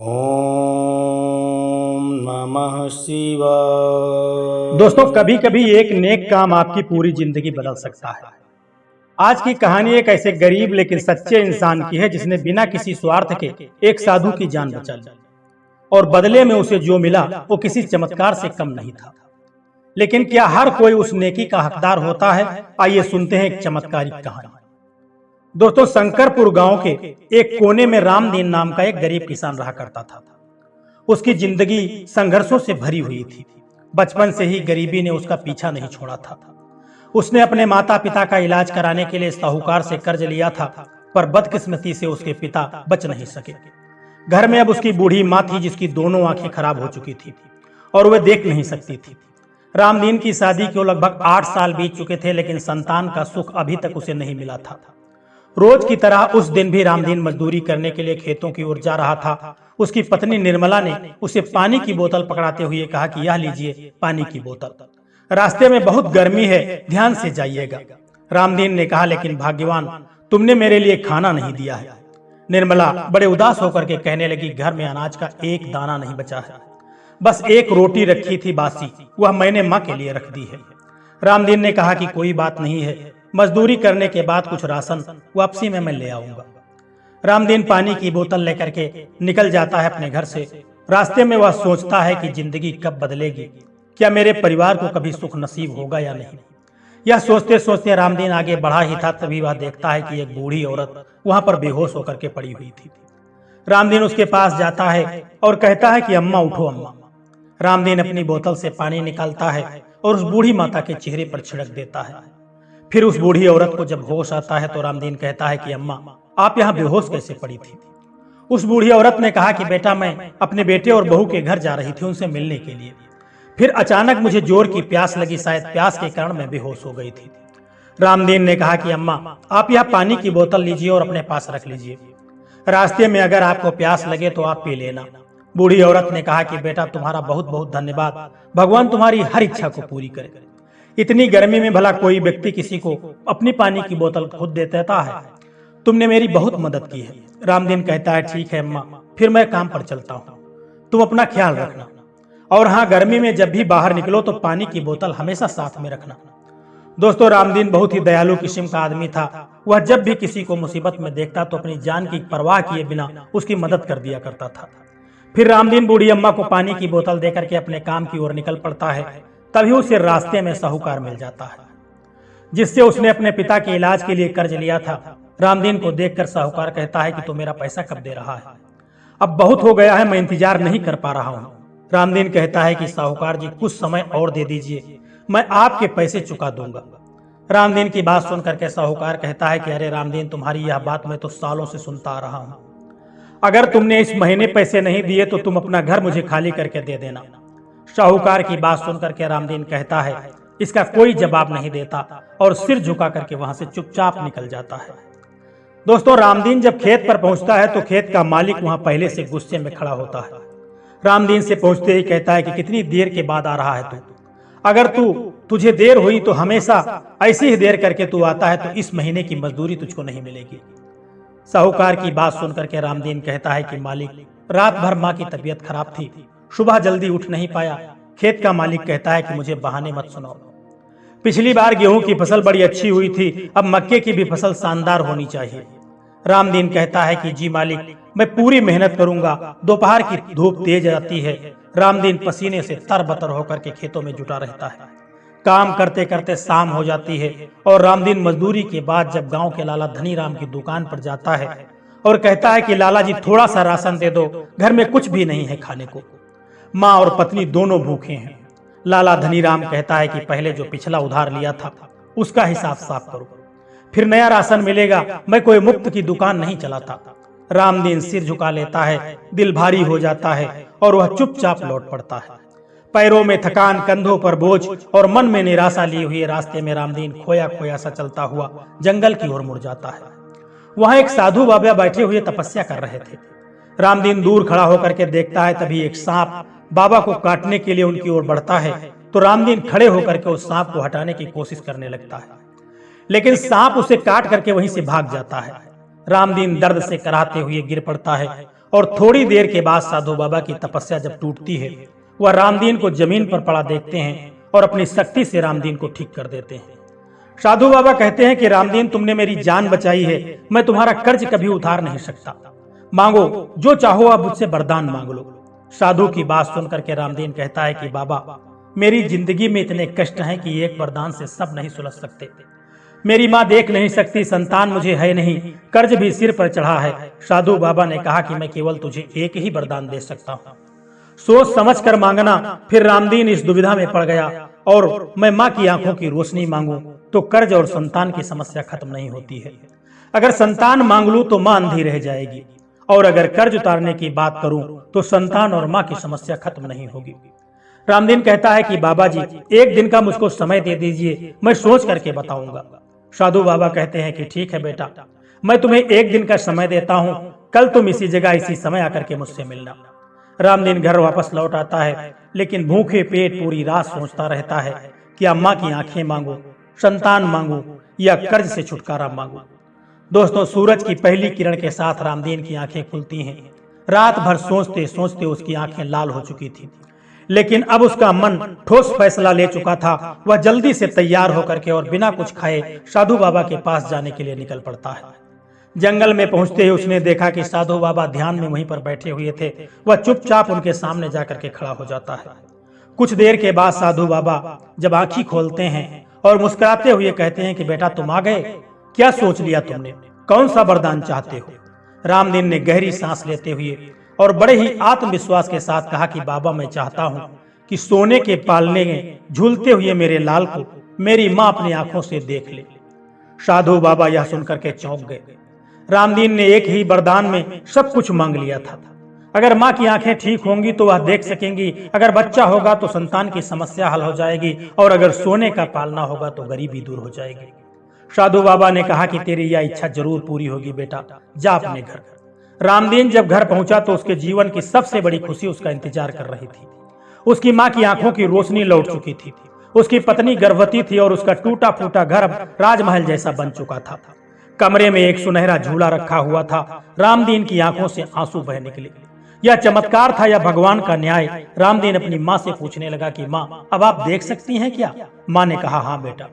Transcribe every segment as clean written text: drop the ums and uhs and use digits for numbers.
ओम नमः शिवाय। दोस्तों, कभी कभी एक नेक काम आपकी पूरी जिंदगी बदल सकता है। आज की कहानी एक ऐसे गरीब लेकिन सच्चे इंसान की है जिसने बिना किसी स्वार्थ के एक साधु की जान बचा ली और बदले में उसे जो मिला वो किसी चमत्कार से कम नहीं था। लेकिन क्या हर कोई उस नेकी का हकदार होता है? आइए सुनते हैं एक चमत्कारिक कहानी। दोस्तों, शंकरपुर गांव के एक कोने में रामदीन नाम का एक गरीब किसान रहा करता था। उसकी जिंदगी संघर्षों से भरी हुई थी। बचपन से ही गरीबी ने उसका पीछा नहीं छोड़ा था। उसने अपने माता पिता का इलाज कराने के लिए साहूकार से कर्ज लिया था, पर बदकिस्मती से उसके पिता बच नहीं सके। घर में अब उसकी बूढ़ी माँ थी जिसकी दोनों आंखें खराब हो चुकी थी और वह देख नहीं सकती थी। रामदीन की शादी को लगभग 8 साल बीत चुके थे, लेकिन संतान का सुख अभी तक उसे नहीं मिला था। रोज की तरह उस दिन भी रामदीन मजदूरी करने के लिए खेतों की ओर जा रहा था। उसकी पत्नी निर्मला ने उसे पानी की बोतल पकड़ाते हुए कहा कि यह लीजिए पानी की बोतल, रास्ते में बहुत गर्मी है, ध्यान से जाइएगा। रामदीन ने कहा, लेकिन भाग्यवान, तुमने मेरे लिए खाना नहीं दिया है। निर्मला बड़े उदास होकर के कहने लगी, घर में अनाज का एक दाना नहीं बचा है, बस एक रोटी रखी थी बासी, वह मैंने माँ के लिए रख दी है। रामदीन ने कहा कि कोई बात नहीं है, मजदूरी करने के बाद कुछ राशन वापसी में मैं ले आऊंगा। रामदीन पानी की बोतल लेकर के निकल जाता है अपने घर से। रास्ते में वह सोचता है कि जिंदगी कब बदलेगी, क्या मेरे परिवार को कभी सुख नसीब होगा या नहीं। यह सोचते सोचते रामदीन आगे बढ़ा ही था, तभी वह देखता है कि एक बूढ़ी औरत वहां पर बेहोश होकर के पड़ी हुई थी। रामदीन उसके पास जाता है और कहता है कि अम्मा उठो अम्मा। रामदीन अपनी बोतल से पानी निकालता है और उस बूढ़ी माता के चेहरे पर छिड़क देता है। फिर उस बूढ़ी औरत को जब होश आता है तो रामदीन कहता है कि अम्मा, आप यहाँ बेहोश कैसे पड़ी थी? उस बूढ़ी औरत ने कहा कि बेटा, मैं अपने बेटे और बहू के घर जा रही थी उनसे मिलने के लिए। फिर अचानक मुझे जोर की प्यास लगी, शायद प्यास के कारण मैं बेहोश हो गई थी। रामदीन ने कहा कि अम्मा, आप यह पानी की बोतल लीजिए और अपने पास रख लीजिए, रास्ते में अगर आपको प्यास लगे तो आप पी लेना। बूढ़ी औरत ने कहा कि बेटा, तुम्हारा बहुत बहुत धन्यवाद, भगवान तुम्हारी हर इच्छा को पूरी करे। इतनी गर्मी में भला कोई व्यक्ति किसी को अपनी पानी की बोतल खुद दे देता है? तुमने मेरी बहुत मदद की है। रामदीन कहता है, ठीक है अम्मा, फिर मैं काम पर चलता हूँ, तुम अपना ख्याल रखना। और हाँ, गर्मी में जब भी बाहर निकलो तो पानी की बोतल हमेशा साथ में रखना। दोस्तों, रामदीन बहुत ही दयालु किस्म का आदमी था। वह जब भी किसी को मुसीबत में देखता तो अपनी जान की परवाह किए बिना उसकी मदद कर दिया करता था। फिर रामदीन बूढ़ी अम्मा को पानी की बोतल देकर के अपने काम की ओर निकल पड़ता है। तभी उसे रास्ते में साहूकार मिल जाता है जिससे उसने अपने पिता के इलाज के लिए कर्ज लिया था। रामदीन को देखकर साहूकार कहता है कि तो मेरा पैसा कब दे रहा है? अब बहुत हो गया है, मैं इंतजार नहीं कर पा रहा हूँ। रामदीन कहता है कि साहूकार जी, कुछ समय और दे दीजिए, मैं आपके पैसे चुका दूंगा। रामदीन की बात सुनकर के साहूकार कहता है कि अरे रामदीन, तुम्हारी यह बात मैं तो सालों से सुनता आ रहा हूँ। अगर तुमने इस महीने पैसे नहीं दिए तो तुम अपना घर मुझे खाली करके दे देना। साहूकार की बात सुनकर के रामदीन कहता है, इसका कोई जवाब नहीं देता और सिर झुका करके वहां से चुपचाप निकल जाता है। दोस्तों, रामदीन जब खेत पर पहुंचता है तो खेत का मालिक वहां पहले से गुस्से में खड़ा होता है। रामदीन से पहुंचते ही कहता है कि कितनी देर के बाद आ रहा है तू? अगर तुझे देर हुई तो हमेशा ऐसी ही देर करके तू आता है तो इस महीने की मजदूरी तुझको नहीं मिलेगी। साहूकार की बात सुनकर के रामदीन कहता है कि मालिक, रात भर माँ की तबीयत खराब थी, सुबह जल्दी उठ नहीं पाया। खेत का मालिक कहता है कि मुझे बहाने मत सुनाओ, पिछली बार गेहूं की फसल बड़ी अच्छी हुई थी, अब मक्के की भी फसल शानदार होनी चाहिए। रामदीन कहता है कि जी मालिक, मैं पूरी मेहनत करूंगा। दोपहर की धूप तेज आती है। रामदीन पसीने से तरबतर होकर के खेतों में जुटा रहता है। काम करते करते शाम हो जाती है और रामदीन मजदूरी के बाद जब गांव के लाला धनीराम की दुकान पर जाता है और कहता है कि लाला जी, थोड़ा सा राशन दे दो, घर में कुछ भी नहीं है खाने को, माँ और पत्नी दोनों भूखे हैं। लाला धनीराम कहता है कि पहले जो पिछला उधार लिया था उसका हिसाब साफ करो, फिर नया राशन मिलेगा, मैं कोई मुफ्त की दुकान नहीं चलाता। रामदीन सिर झुका लेता है, दिल भारी हो जाता है और वह चुपचाप लौट पड़ता है। पैरों में थकान, कंधों पर बोझ और मन में निराशा लिए हुए रास्ते में रामदीन खोया खोया सा चलता हुआ जंगल की ओर मुड़ जाता है। वहां एक साधु बाबा बैठे हुए तपस्या कर रहे थे। रामदीन दूर खड़ा होकर के देखता है, तभी एक सांप बाबा को काटने के लिए उनकी ओर बढ़ता है तो रामदीन खड़े होकर के उस सांप को हटाने की कोशिश करने लगता है, लेकिन सांप उसे काट करके वहीं से भाग जाता है। रामदीन दर्द से कराहते हुए गिर पड़ता है और थोड़ी देर के बाद साधु बाबा की तपस्या जब टूटती है, वह रामदीन को जमीन पर पड़ा देखते हैं और अपनी शक्ति से रामदीन को ठीक कर देते हैं। साधु बाबा कहते हैं कि रामदीन, तुमने मेरी जान बचाई है, मैं तुम्हारा कर्ज कभी उतार नहीं सकता। मांगो जो चाहो, आप मुझसे वरदान मांग लो। साधु की बात सुनकर के रामदीन कहता है कि बाबा, मेरी जिंदगी में इतने कष्ट हैं कि एक वरदान से सब नहीं सुलझ सकते। मेरी माँ देख नहीं सकती, संतान मुझे है नहीं, कर्ज भी सिर पर चढ़ा है। साधु बाबा ने कहा कि मैं केवल तुझे एक ही वरदान दे सकता हूँ, सोच समझ कर मांगना। फिर रामदीन इस दुविधा में पड़ गया, और मैं माँ की आंखों की रोशनी मांगू तो कर्ज और संतान की समस्या खत्म नहीं होती है। अगर संतान मांग लूं तो माँ अंधी रह जाएगी, और अगर कर्ज उतारने की बात करूं तो संतान और माँ की समस्या खत्म नहीं होगी। रामदीन कहता है कि बाबा जी, एक दिन का मुझको समय दे दीजिए, मैं सोच करके बताऊंगा। साधु बाबा कहते हैं कि ठीक है बेटा, मैं तुम्हें एक दिन का समय देता हूं, कल तुम इसी जगह इसी समय आकर के मुझसे मिलना। रामदीन घर वापस लौट आता है, लेकिन भूखे पेट पूरी रात सोचता रहता है कि अम्मा की आंखें मांगू, संतान मांगू या कर्ज से छुटकारा मांगू। दोस्तों, सूरज की पहली किरण के साथ रामदीन की आंखें खुलती हैं। रात भर सोचते सोचते उसकी आंखें लाल हो चुकी थी, लेकिन अब उसका मन ठोस फैसला ले चुका था। वह जल्दी से तैयार होकर के और बिना कुछ खाए साधु बाबा के पास जाने के लिए निकल पड़ता है। जंगल में पहुंचते ही उसने देखा कि साधु बाबा ध्यान में वहीं पर बैठे हुए थे। वह चुपचाप उनके सामने जाकर के खड़ा हो जाता है। कुछ देर के बाद साधु बाबा जब आंखें खोलते हैं और मुस्कुराते हुए कहते हैं कि बेटा, तुम आ गए, क्या सोच लिया तुमने, कौन सा वरदान चाहते हो? रामदीन ने गहरी सांस लेते हुए और बड़े ही आत्मविश्वास के साथ कहा कि बाबा, मैं चाहता हूं कि सोने के पालने में झूलते हुए मेरे लाल को मेरी माँ अपनी आंखों से देख ले। साधु बाबा यह सुनकर के चौंक गए। रामदीन ने एक ही वरदान में सब कुछ मांग लिया था। अगर माँ की आंखें ठीक होंगी तो वह देख सकेंगी, अगर बच्चा होगा तो संतान की समस्या हल हो जाएगी, और अगर सोने का पालना होगा तो गरीबी दूर हो जाएगी। साधु बाबा ने कहा कि तेरी यह इच्छा जरूर पूरी होगी बेटा, जा अपने घर। रामदीन जब घर पहुंचा तो उसके जीवन की सबसे बड़ी खुशी उसका इंतजार कर रही थी। उसकी माँ की आंखों की रोशनी लौट चुकी थी, उसकी पत्नी गर्भवती थी और उसका टूटा फूटा घर राजमहल जैसा बन चुका था। कमरे में एक सुनहरा झूला रखा हुआ था। रामदीन की आंखों से आंसू बह निकले। यह चमत्कार था या भगवान का न्याय? रामदीन अपनी माँ से पूछने लगा कि माँ, अब आप देख सकती हैं क्या? माँ ने कहा, हाँ बेटा,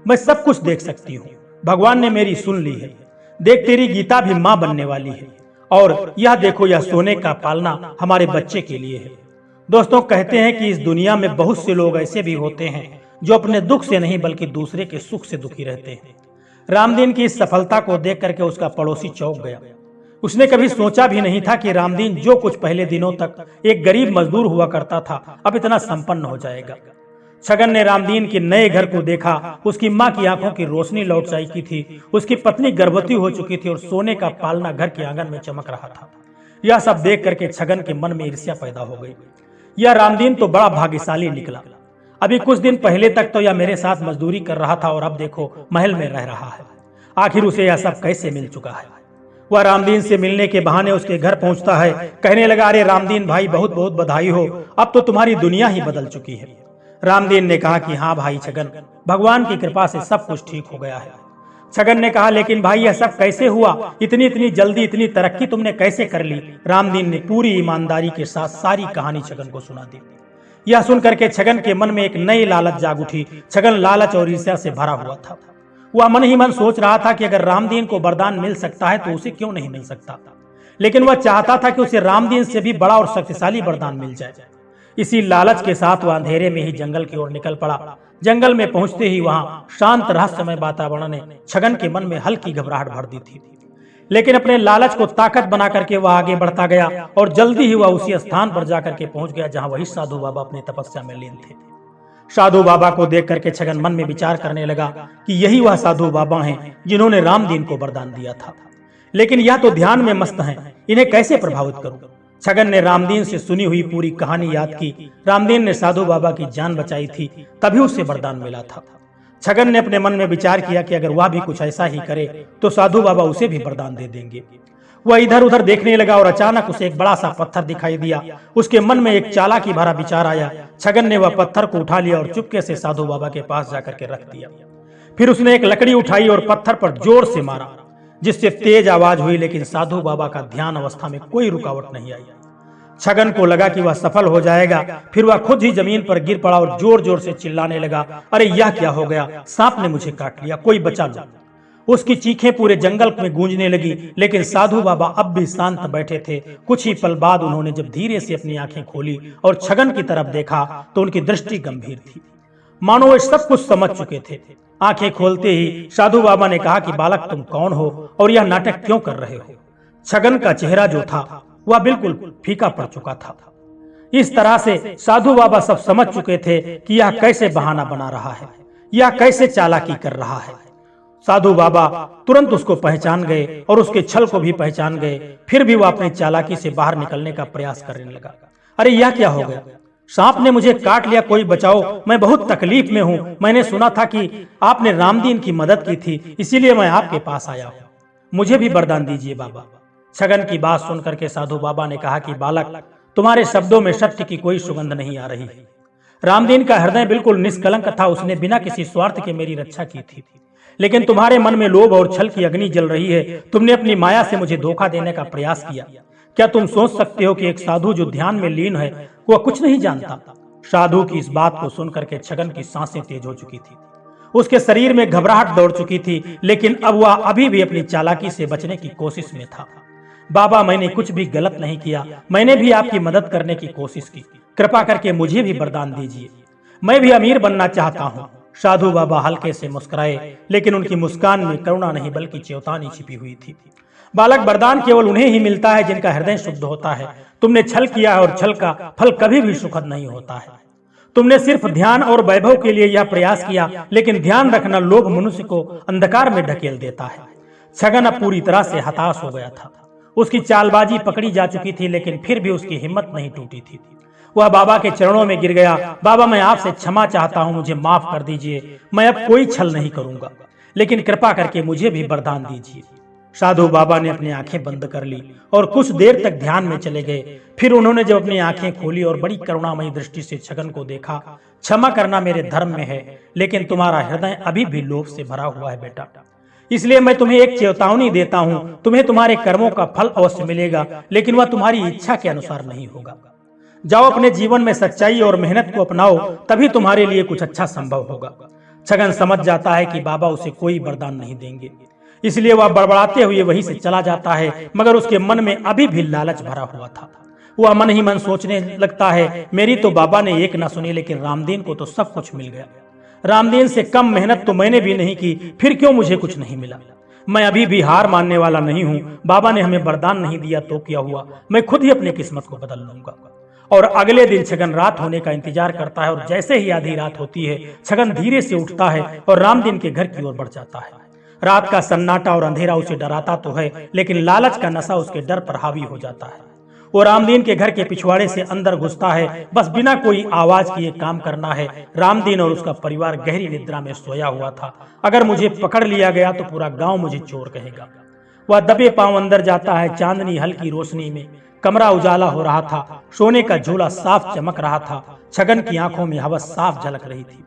मैं सब कुछ देख सकती हूँ, भगवान ने मेरी सुन ली है। देख, तेरी गीता भी माँ बनने वाली है, और यह देखो, यह सोने का पालना हमारे बच्चे के लिए है। दोस्तों, कहते हैं कि इस दुनिया में बहुत से लोग ऐसे भी होते हैं जो अपने दुख से नहीं बल्कि दूसरे के सुख से दुखी रहते हैं। रामदीन की इस सफलता को देख करके उसका पड़ोसी चौंक गया। उसने कभी सोचा भी नहीं था कि रामदीन जो कुछ पहले दिनों तक एक गरीब मजदूर हुआ करता था, अब इतना संपन्न हो जाएगा। छगन ने रामदीन के नए घर को देखा। उसकी माँ की आंखों की रोशनी लौट चुकी थी, उसकी पत्नी गर्भवती हो चुकी थी और सोने का पालना घर के आंगन में चमक रहा था। यह सब देख करके छगन के मन में ईर्ष्या पैदा हो गई। यह रामदीन तो बड़ा भाग्यशाली निकला। अभी कुछ दिन पहले तक तो यह मेरे साथ मजदूरी कर रहा था और अब देखो महल में रह रहा है। आखिर उसे यह सब कैसे मिल चुका है? वह रामदीन से मिलने के बहाने उसके घर पहुंचता है। कहने लगा, अरे रामदीन भाई, बहुत बहुत बधाई हो, अब तो तुम्हारी दुनिया ही बदल चुकी है। रामदीन ने कहा कि हाँ भाई छगन, भगवान की कृपा से सब कुछ ठीक हो गया है। छगन ने कहा, लेकिन भाई यह सब कैसे हुआ? इतनी जल्दी इतनी तरक्की तुमने कैसे कर ली? रामदीन ने पूरी ईमानदारी के साथ सारी कहानी छगन को सुना दी। यह सुनकर के छगन के मन में एक नई लालच जाग उठी। छगन लालच और ईर्ष्या से भरा हुआ था। वह मन ही मन सोच रहा था कि अगर रामदीन को वरदान मिल सकता है तो उसे क्यों नहीं मिल सकता। लेकिन वह चाहता था कि उसे रामदीन से भी बड़ा और शक्तिशाली वरदान मिल जाए। इसी लालच के साथ वह अंधेरे में ही जंगल की ओर निकल पड़ा। जंगल में पहुंचते ही वहां शांत रहस्यमय वातावरण ने छगन के मन में हल्की घबराहट भर दी थी। लेकिन अपने लालच को ताकत बना करके वह आगे बढ़ता गया और जल्दी ही वह उसी स्थान पर जाकर के पहुंच गया जहां वही साधु बाबा अपनी तपस्या में लीन थे। साधु बाबा को देख करके छगन मन में विचार करने लगा कि यही वह साधु बाबा हैं जिन्होंने रामदीन को वरदान दिया था। लेकिन यह तो ध्यान में मस्त हैं, इन्हें कैसे प्रभावित करूं? छगन ने रामदीन से सुनी हुई पूरी कहानी याद की। रामदीन ने साधु बाबा की जान बचाई थी, तभी उसे वरदान मिला था। छगन ने अपने मन में विचार किया कि अगर वह भी कुछ ऐसा ही करे तो साधु बाबा उसे भी वरदान दे देंगे। वह इधर उधर देखने लगा और अचानक उसे एक बड़ा सा पत्थर दिखाई दिया। उसके मन में एक चालाकी भरा विचार आया। छगन ने वह पत्थर को उठा लिया और चुपके से साधु बाबा के पास जाकर के रख दिया। फिर उसने एक लकड़ी उठाई और पत्थर पर जोर से मारा। जिससे तेज आवाज हुई, लेकिन साधु बाबा का ध्यान अवस्था में कोई रुकावट नहीं आई। छगन को लगा कि वह सफल हो जाएगा, फिर वह खुद ही जमीन पर गिर पड़ा और जोर जोर से चिल्लाने लगा, अरे यह क्या हो गया, सांप ने मुझे काट लिया, कोई बचा लो। उसकी चीखें पूरे जंगल में गूंजने लगी, लेकिन साधु बाबा अब भी शांत बैठे थे। कुछ ही पल बाद उन्होंने जब धीरे से अपनी आंखें खोली और छगन की तरफ देखा तो उनकी दृष्टि गंभीर थी, मानो वे सब कुछ समझ चुके थे। आंखें खोलते ही साधु बाबा ने कहा कि बालक तुम कौन हो और यह नाटक क्यों कर रहे हो। छगन का चेहरा जो था वह बिल्कुल फीका पड़ चुका था। इस तरह से साधु बाबा सब समझ चुके थे कि यह कैसे बहाना बना रहा है, यह कैसे चालाकी कर रहा है। साधु बाबा तुरंत उसको पहचान गए और उसके छल को भी पहचान गए। फिर भी वह अपनी चालाकी से बाहर निकलने का प्रयास करने लगा। अरे यह क्या हो गया, सांप ने मुझे काट लिया, कोई बचाओ, मैं बहुत तकलीफ में हूँ। मैंने सुना था कि आपने रामदीन की मदद की थी, इसीलिए मैं आपके पास आया हूँ, मुझे भी वरदान दीजिए बाबा। छगन की बात सुनकर के साधु बाबा ने कहा कि बालक तुम्हारे शब्दों में सत्य की कोई सुगंध नहीं आ रही है। रामदीन का हृदय बिल्कुल निष्कलंक था, उसने बिना किसी स्वार्थ के मेरी रक्षा की थी, लेकिन तुम्हारे मन में लोभ और छल की अग्नि जल रही है। तुमने अपनी माया से मुझे धोखा देने का प्रयास किया। क्या तुम सोच सकते हो कि एक साधु जो ध्यान में लीन है वह कुछ नहीं जानता। साधु की इस बात को सुनकर के छगन की सांसें तेज हो चुकी थी, उसके शरीर में घबराहट दौड़ चुकी थी, लेकिन अब वह अभी भी अपनी चालाकी से बचने की कोशिश में था। बाबा मैंने कुछ भी गलत नहीं किया, मैंने भी आपकी मदद करने की कोशिश की, कृपा करके मुझे भी वरदान दीजिए, मैं भी अमीर बनना चाहता हूँ। साधु बाबा हल्के से मुस्कुराए, लेकिन उनकी मुस्कान में करुणा नहीं बल्कि चेतावनी छिपी हुई थी। बालक वरदान केवल उन्हें ही मिलता है जिनका हृदय शुद्ध होता है। तुमने छल किया है और छल का फल कभी भी सुखद नहीं होता है। तुमने सिर्फ ध्यान और वैभव के लिए यह प्रयास किया, लेकिन ध्यान रखना लोभ मनुष्य को अंधकार में ढकेल देता है। छगन अब पूरी तरह से हताश हो गया था। उसकी चालबाजी पकड़ी जा चुकी थी, लेकिन फिर भी उसकी हिम्मत नहीं टूटी थी। वह बाबा के चरणों में गिर गया। बाबा मैं आपसे क्षमा चाहता हूँ, मुझे माफ कर दीजिए, मैं अब कोई छल नहीं करूंगा, लेकिन कृपा करके मुझे भी वरदान दीजिए। साधु बाबा ने अपनी आंखें बंद कर ली और कुछ देर तक ध्यान में चले गए। फिर उन्होंने जब अपनी आंखें खोली और बड़ी करुणामयी दृष्टि से छगन को देखा, क्षमा करना मेरे धर्म में है, लेकिन तुम्हारा हृदय अभी भी लोभ से भरा हुआ है बेटा, इसलिए मैं तुम्हें एक चेतावनी देता हूँ। तुम्हें तुम्हारे कर्मों का फल अवश्य मिलेगा, लेकिन वह तुम्हारी इच्छा के अनुसार नहीं होगा। जाओ अपने जीवन में सच्चाई और मेहनत को अपनाओ, तभी तुम्हारे लिए कुछ अच्छा संभव होगा। छगन समझ जाता है कि बाबा उसे कोई वरदान नहीं देंगे, इसलिए वह बड़बड़ाते हुए वहीं से चला जाता है, मगर उसके मन में अभी भी लालच भरा हुआ था। वह मन ही मन सोचने लगता है, मेरी तो बाबा ने एक न सुनी, लेकिन रामदीन को तो सब कुछ मिल गया। रामदीन से कम मेहनत तो मैंने भी नहीं की, फिर क्यों मुझे कुछ नहीं मिला। मैं अभी भी हार मानने वाला नहीं हूँ। बाबा ने हमें वरदान नहीं दिया तो क्या हुआ, मैं खुद ही अपनी किस्मत को बदल लूंगा। और अगले दिन छगन रात होने का इंतजार करता है, और जैसे ही आधी रात होती है छगन धीरे से उठता है और रामदीन के घर की ओर बढ़ जाता है। रात का सन्नाटा और अंधेरा उसे डराता तो है, लेकिन लालच का नशा उसके डर पर हावी हो जाता है। वो रामदीन के घर के पिछवाड़े से अंदर घुसता है, बस बिना कोई आवाज किए काम करना है। रामदीन और उसका परिवार गहरी निद्रा में सोया हुआ था। अगर मुझे पकड़ लिया गया तो पूरा गांव मुझे चोर कहेगा। वह दबे पांव अंदर जाता है। चांदनी हल्की रोशनी में कमरा उजाला हो रहा था। सोने का झूला साफ चमक रहा था। छगन की आंखों में हवस साफ झलक रही थी।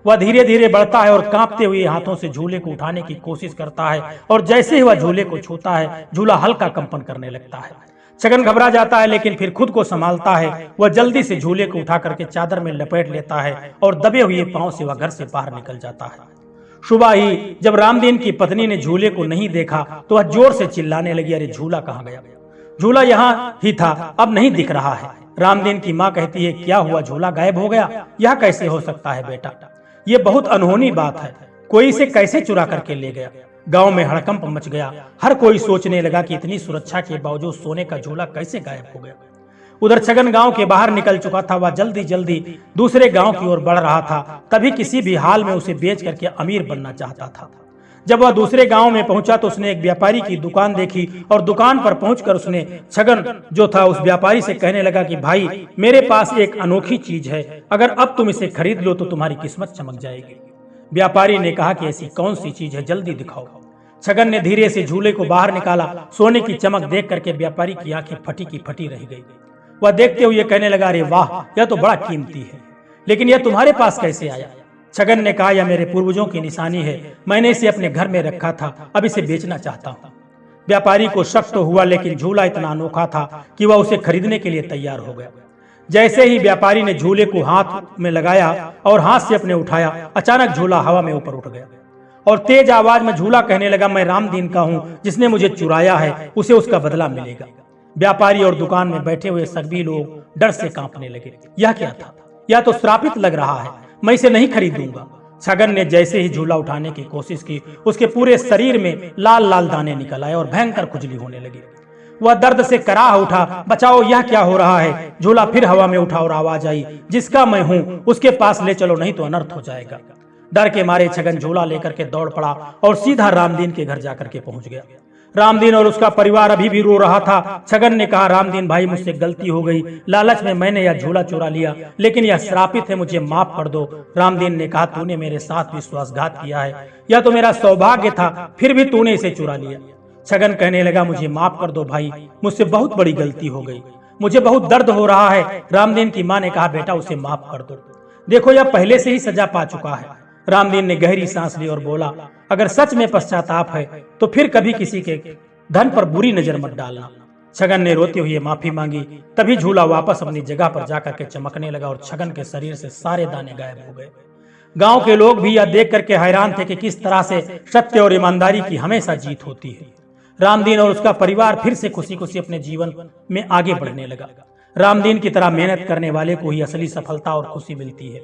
वह धीरे धीरे बढ़ता है और कांपते हुए हाथों से झूले को उठाने की कोशिश करता है, और जैसे ही वह झूले को छूता है झूला हल्का कंपन करने लगता है। छगन घबरा जाता है, लेकिन फिर खुद को संभालता है। वह जल्दी से झूले को उठा करके चादर में लपेट लेता है और दबे हुए पांव से वह घर से बाहर निकल जाता है। सुबह ही जब रामदीन की पत्नी ने झूले को नहीं देखा तो वह जोर से चिल्लाने लगी, अरे झूला कहाँ गया? झूला यहाँ ही था, अब नहीं दिख रहा है। रामदीन की माँ कहती है, क्या हुआ, झूला गायब हो गया? यह कैसे हो सकता है बेटा? ये बहुत अनहोनी बात है, कोई इसे कैसे चुरा करके ले गया? गांव में हड़कंप मच गया। हर कोई सोचने लगा कि इतनी सुरक्षा के बावजूद सोने का झूला कैसे गायब हो गया। उधर छगन गांव के बाहर निकल चुका था। वह जल्दी जल्दी दूसरे गांव की ओर बढ़ रहा था। तभी किसी भी हाल में उसे बेच करके अमीर बनना चाहता था। जब वह दूसरे गांव में पहुंचा तो उसने एक व्यापारी की दुकान देखी, और दुकान पर पहुंचकर उसने छगन जो था उस व्यापारी से कहने लगा कि भाई, मेरे पास एक अनोखी चीज है, अगर अब तुम इसे खरीद लो तो तुम्हारी किस्मत चमक जाएगी। व्यापारी ने कहा कि ऐसी कौन सी चीज है, जल्दी दिखाओ। छगन ने धीरे से झूले को बाहर निकाला। सोने की चमक देख करके व्यापारी की आंखें फटी की फटी रह गई। वह देखते हुए कहने लगा, अरे वाह, यह तो बड़ा कीमती है, लेकिन यह तुम्हारे पास कैसे आया? छगन ने कहा, यह मेरे पूर्वजों की निशानी है, मैंने इसे अपने घर में रखा था, अब इसे बेचना चाहता हूँ। व्यापारी को शक तो हुआ, लेकिन झूला इतना अनोखा था कि वह उसे खरीदने के लिए तैयार हो गया। जैसे ही व्यापारी ने झूले को हाथ में लगाया और हाथ से अपने उठाया, अचानक झूला हवा में ऊपर उठ गया और तेज आवाज में झूला कहने लगा, मैं रामदीन का हूँ, जिसने मुझे चुराया है उसे उसका बदला मिलेगा। व्यापारी और दुकान में बैठे हुए सभी लोग डर से कांपने लगे। यह क्या था? यह तो श्रापित लग रहा है, मैं इसे नहीं खरीदूंगा। छगन ने जैसे ही झूला उठाने की कोशिश की, उसके पूरे शरीर में लाल लाल दाने निकल आए और भयंकर खुजली होने लगी। वह दर्द से कराह उठा, बचाओ, यह क्या हो रहा है? झूला फिर हवा में उठा और आवाज आई, जिसका मैं हूं उसके पास ले चलो, नहीं तो अनर्थ हो जाएगा। डर के मारे छगन झूला लेकर के दौड़ पड़ा और सीधा रामदीन के घर जाकर के पहुंच गया। रामदीन और उसका परिवार अभी भी रो रहा था। छगन ने कहा, रामदीन भाई, मुझसे गलती हो गई, लालच में मैंने यह झूला चुरा लिया, लेकिन यह श्रापित है, मुझे माफ कर दो। रामदीन ने कहा, तूने मेरे साथ विश्वासघात किया है, यह तो मेरा सौभाग्य था, फिर भी तूने इसे चुरा लिया। छगन कहने लगा, मुझे माफ कर दो भाई, मुझसे बहुत बड़ी गलती हो गई, मुझे बहुत दर्द हो रहा है। रामदीन की मां ने कहा, बेटा उसे माफ कर दो, देखो यह पहले से ही सजा पा चुका है। रामदीन ने गहरी सांस ली और बोला, अगर सच में पश्चाताप है तो फिर कभी किसी के धन पर बुरी नजर मत डालना। छगन ने रोते हुए माफी मांगी। तभी झूला वापस अपनी जगह पर जाकर के चमकने लगा और छगन के शरीर से सारे दाने गायब हो गए। गांव के लोग भी यह देख करके हैरान थे कि किस तरह से सत्य और ईमानदारी की हमेशा जीत होती है। रामदीन और उसका परिवार फिर से खुशी खुशी अपने जीवन में आगे बढ़ने लगा। रामदीन की तरह मेहनत करने वाले को ही असली सफलता और खुशी मिलती है।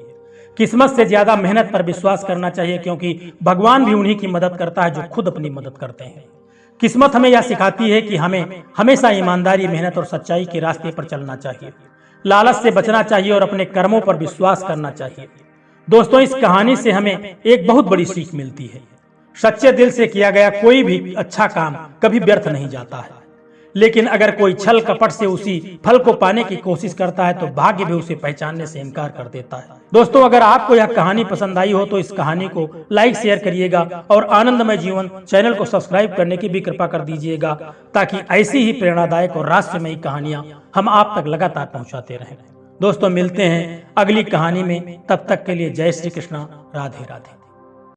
किस्मत से ज्यादा मेहनत पर विश्वास करना चाहिए, क्योंकि भगवान भी उन्हीं की मदद करता है जो खुद अपनी मदद करते हैं। किस्मत हमें यह सिखाती है कि हमें हमेशा ईमानदारी, मेहनत और सच्चाई के रास्ते पर चलना चाहिए, लालच से बचना चाहिए और अपने कर्मों पर विश्वास करना चाहिए। दोस्तों, इस कहानी से हमें एक बहुत बड़ी सीख मिलती है। सच्चे दिल से किया गया कोई भी अच्छा काम कभी व्यर्थ नहीं जाता है, लेकिन अगर कोई छल कपट से उसी फल को पाने की कोशिश करता है तो भाग्य भी उसे पहचानने से इनकार कर देता है। दोस्तों, अगर आपको यह कहानी पसंद आई हो तो इस कहानी को लाइक शेयर करिएगा और आनंदमय जीवन चैनल को सब्सक्राइब करने की भी कृपा कर दीजिएगा, ताकि ऐसी ही प्रेरणादायक और रहस्यमयी कहानियां हम आप तक लगातार पहुंचाते रहें। दोस्तों, मिलते हैं अगली कहानी में, तब तक के लिए जय श्री कृष्णा, राधे राधे।